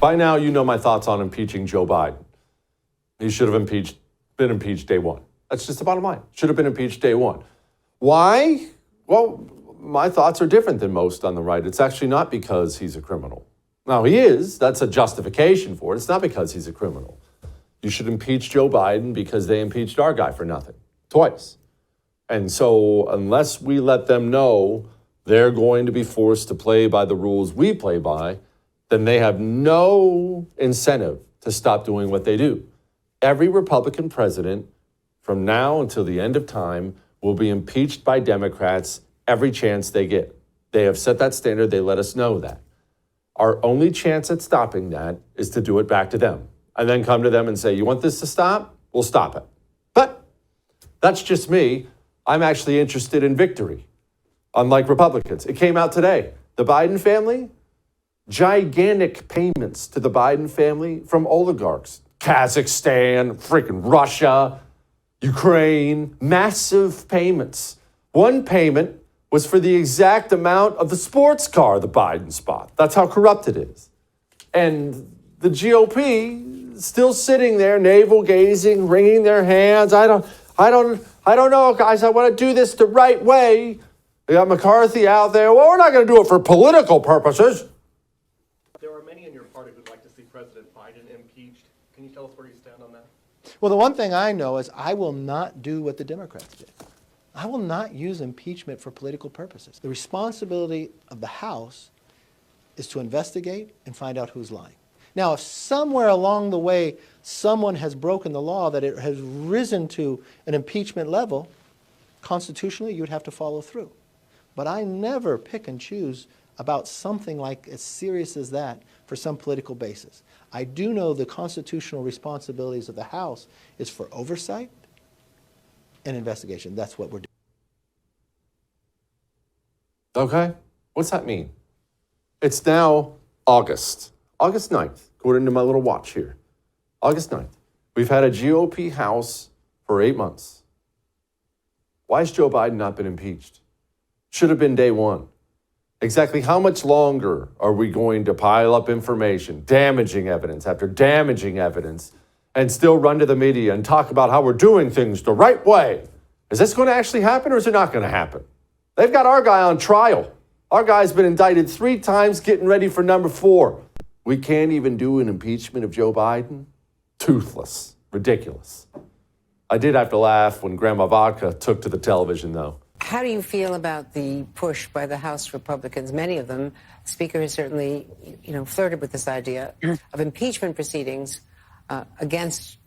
By now, you know my thoughts on impeaching Joe Biden. He should have been impeached day one. That's just the bottom line. Should have been impeached day one. Why? Well, my thoughts are different than most on the right. It's actually not because he's a criminal. Now, he is. That's a justification for it. It's not because he's a criminal. You should impeach Joe Biden because they impeached our guy for nothing. Twice. And so unless we let them know they're going to be forced to play by the rules we play by, then they have no incentive to stop doing what they do. Every Republican president from now until the end of time will be impeached by Democrats every chance they get. They have set that standard. They let us know that. Our only chance at stopping that is to do it back to them and then come to them and say, you want this to stop? We'll stop it. But that's just me. I'm actually interested in victory, unlike Republicans. It came out today. The Biden family, gigantic payments to the Biden family from oligarchs. Kazakhstan, freaking Russia, Ukraine, massive payments. One payment was for the exact amount of the sports car the Bidens bought. That's how corrupt it is. And the GOP still sitting there, navel-gazing, wringing their hands. I don't know, guys. I want to do this the right way. They got McCarthy out there. Well, we're not going to do it for political purposes. There are many in your party who'd like to see President Biden impeached. Can you tell us where you stand on that? Well, the one thing I know is I will not do what the Democrats did. I will not use impeachment for political purposes. The responsibility of the House is to investigate and find out who's lying. Now, if somewhere along the way someone has broken the law, that it has risen to an impeachment level, constitutionally you would have to follow through. But I never pick and choose about something like as serious as that for some political basis. I do know the constitutional responsibilities of the House is for oversight and investigation. That's what we're doing. Okay, what's that mean? It's now August 9th, according to my little watch here. August 9th. We've had a GOP House for 8 months. Why has Joe Biden not been impeached? Should have been day one. Exactly how much longer are we going to pile up information, damaging evidence after damaging evidence, and still run to the media and talk about how we're doing things the right way? Is this going to actually happen or is it not going to happen? They've got our guy on trial. Our guy's been indicted 3 times, getting ready for number 4. We can't even do an impeachment of Joe Biden? Toothless. Ridiculous. I did have to laugh when Grandma Vodka took to the television, though. How do you feel about the push by the House Republicans? Many of them, the Speaker has certainly, flirted with this idea of impeachment proceedings against,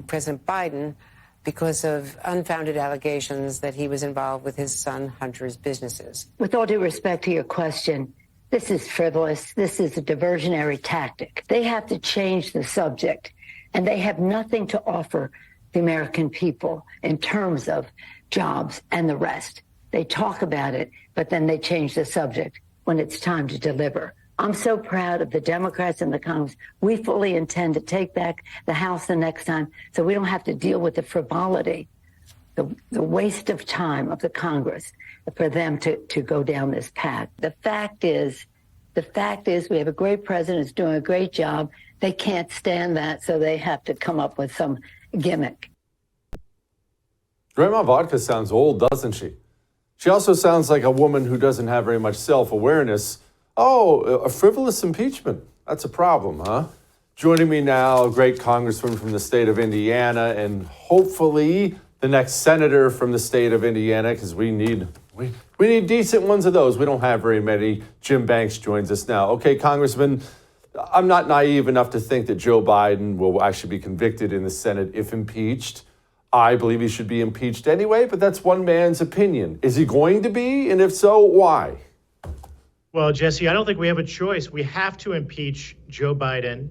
President Biden because of unfounded allegations that he was involved with his son Hunter's businesses. With all due respect to your question, this is frivolous. This is a diversionary tactic. They have to change the subject, and they have nothing to offer the American people in terms of jobs and the rest. They talk about it, but then they change the subject when it's time to deliver. I'm so proud of the Democrats and the Congress. We fully intend to take back the House the next time so we don't have to deal with the frivolity, the waste of time of the Congress for them to go down this path. The fact is we have a great president who's doing a great job. They can't stand that, so they have to come up with some gimmick. Grandma Vodka sounds old, doesn't she? She also sounds like a woman who doesn't have very much self-awareness. Oh, a frivolous impeachment. That's a problem, huh? Joining me now, a great congressman from the state of Indiana, and hopefully the next senator from the state of Indiana, because we need decent ones of those. We don't have very many. Jim Banks joins us now. Okay, Congressman, I'm not naive enough to think that Joe Biden will actually be convicted in the Senate if impeached. I believe he should be impeached anyway, but that's one man's opinion. Is he going to be? And if so, why? Well, Jesse, I don't think we have a choice. We have to impeach Joe Biden.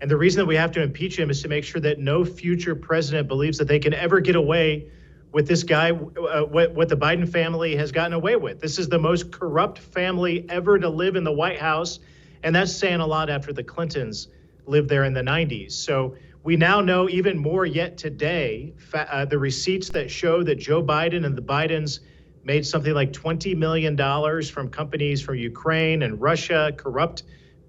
And the reason that we have to impeach him is to make sure that no future president believes that they can ever get away with this guy, what the Biden family has gotten away with. This is the most corrupt family ever to live in the White House. And that's saying a lot after the Clintons lived there in the 90s. So we now know even more yet today, the receipts that show that Joe Biden and the Bidens made something like $20 million from companies from Ukraine and Russia, corrupt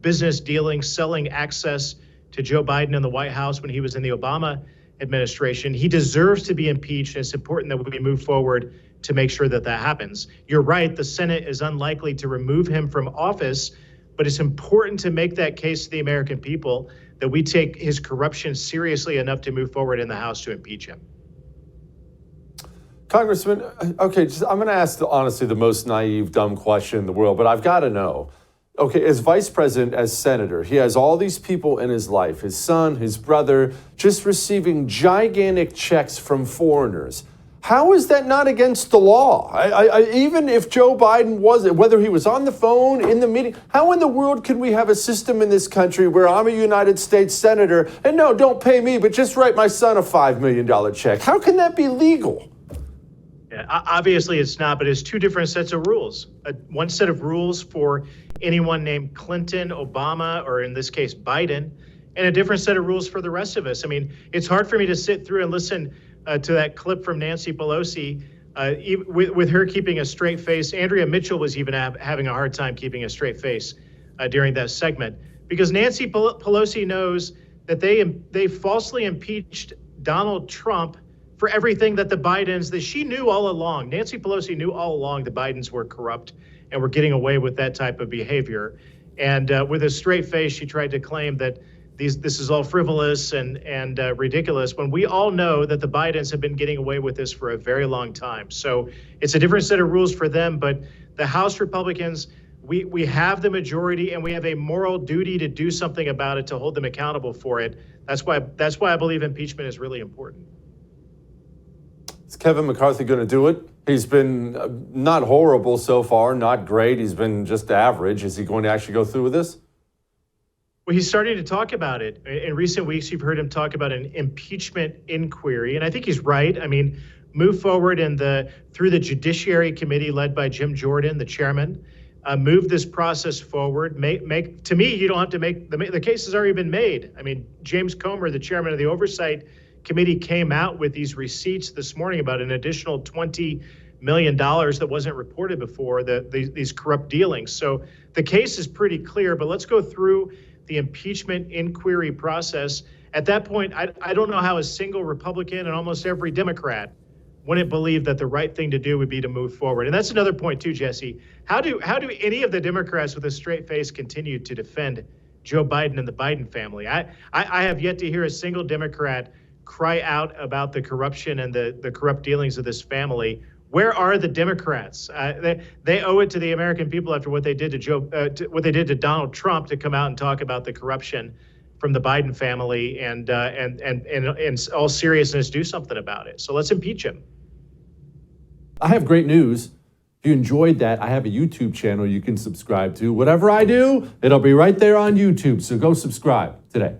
business dealings, selling access to Joe Biden in the White House when he was in the Obama administration. He deserves to be impeached, and it's important that we move forward to make sure that that happens. You're right, the Senate is unlikely to remove him from office, but it's important to make that case to the American people that we take his corruption seriously enough to move forward in the House to impeach him. Congressman, okay, I'm going to ask honestly the most naive, dumb question in the world, but I've got to know. Okay, as vice president, as senator, he has all these people in his life, his son, his brother, just receiving gigantic checks from foreigners. How is that not against the law? Even if Joe Biden was, whether he was on the phone, in the meeting, how in the world could we have a system in this country where I'm a United States senator and no, don't pay me, but just write my son a $5 million check? How can that be legal? Yeah, obviously it's not, but it's two different sets of rules. One set of rules for anyone named Clinton, Obama, or in this case, Biden, and a different set of rules for the rest of us. I mean, it's hard for me to sit through and listen to that clip from Nancy Pelosi with her keeping a straight face. Andrea Mitchell was even having a hard time keeping a straight face during that segment, because Nancy Pelosi knows that they falsely impeached Donald Trump for everything that the Bidens, that she knew all along. Nancy Pelosi knew all along the Bidens were corrupt and were getting away with that type of behavior. And with a straight face, she tried to claim that this is all frivolous and ridiculous, when we all know that the Bidens have been getting away with this for a very long time. So it's a different set of rules for them, but the House Republicans, we have the majority, and we have a moral duty to do something about it, to hold them accountable for it. That's why I believe impeachment is really important. Is Kevin McCarthy going to do it? He's been not horrible so far, not great. He's been just average. Is he going to actually go through with this? Well, he's starting to talk about it. In recent weeks, you've heard him talk about an impeachment inquiry, and I think he's right. I mean, move forward through the Judiciary Committee led by Jim Jordan, the chairman. Move this process forward. To me, you don't have to make the case has already been made. I mean, James Comer, the chairman of the Oversight Committee, came out with these receipts this morning about an additional $20 million that wasn't reported before, these corrupt dealings. So the case is pretty clear, but let's go through the impeachment inquiry process. At that point, I don't know how a single Republican and almost every Democrat wouldn't believe that the right thing to do would be to move forward. And that's another point too, Jesse. How do any of the Democrats with a straight face continue to defend Joe Biden and the Biden family? I have yet to hear a single Democrat cry out about the corruption and the corrupt dealings of this family. Where are the Democrats? They owe it to the American people after what they did to what they did to Donald Trump, to come out and talk about the corruption from the Biden family and in all seriousness do something about it. So let's impeach him. I have great news. If you enjoyed that, I have a YouTube channel you can subscribe to. Whatever I do, it'll be right there on YouTube. So go subscribe today.